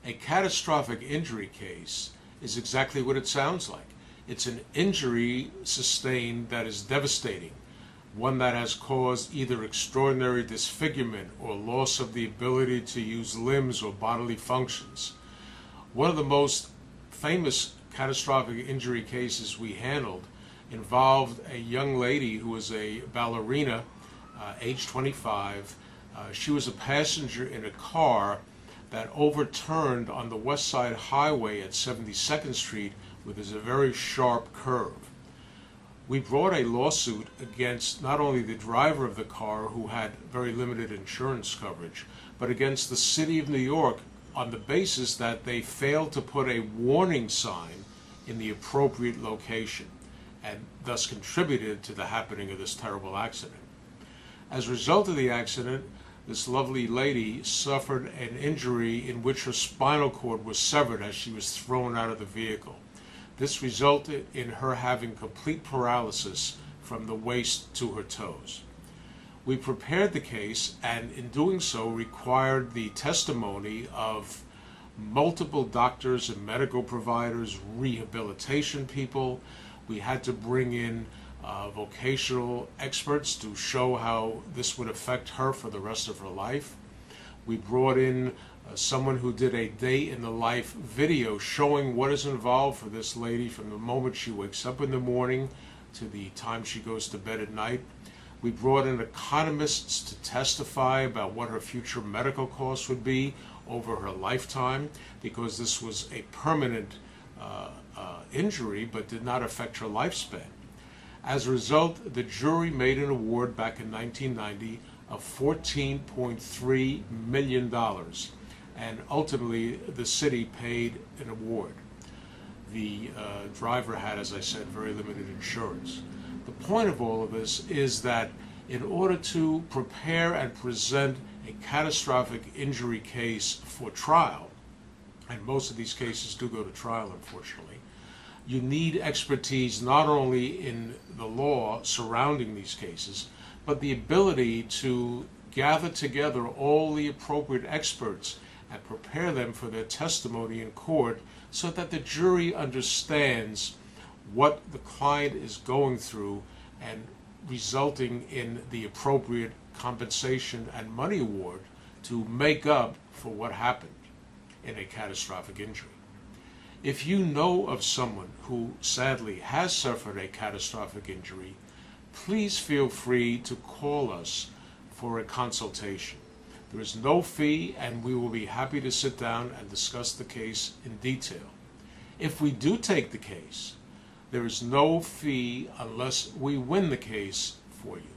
A catastrophic injury case is exactly what it sounds like. It's an injury sustained that is devastating, one that has caused either extraordinary disfigurement or loss of the ability to use limbs or bodily functions. One of the most famous catastrophic injury cases we handled involved a young lady who was a ballerina, age 25. She was a passenger in a car that overturned on the West Side Highway at 72nd Street, where there's a very sharp curve. We brought a lawsuit against not only the driver of the car, who had very limited insurance coverage, but against the city of New York on the basis that they failed to put a warning sign in the appropriate location, and thus contributed to the happening of this terrible accident. As a result of the accident, this lovely lady suffered an injury in which her spinal cord was severed as she was thrown out of the vehicle. This resulted in her having complete paralysis from the waist to her toes. We prepared the case, and in doing so required the testimony of multiple doctors and medical providers, rehabilitation people. We had to bring in vocational experts to show how this would affect her for the rest of her life. We brought in someone who did a day-in-the-life video showing what is involved for this lady from the moment she wakes up in the morning to the time she goes to bed at night. We brought in economists to testify about what her future medical costs would be over her lifetime, because this was a permanent injury but did not affect her lifespan. As a result, the jury made an award back in 1990 of $14.3 million, and ultimately the city paid an award. The driver had, as I said, very limited insurance. The point of all of this is that in order to prepare and present a catastrophic injury case for trial, and most of these cases do go to trial, unfortunately, you need expertise not only in the law surrounding these cases, but the ability to gather together all the appropriate experts and prepare them for their testimony in court so that the jury understands what the client is going through and resulting in the appropriate compensation and money award to make up for what happened in a catastrophic injury. If you know of someone who sadly has suffered a catastrophic injury, please feel free to call us for a consultation. There is no fee, and we will be happy to sit down and discuss the case in detail. If we do take the case, there is no fee unless we win the case for you.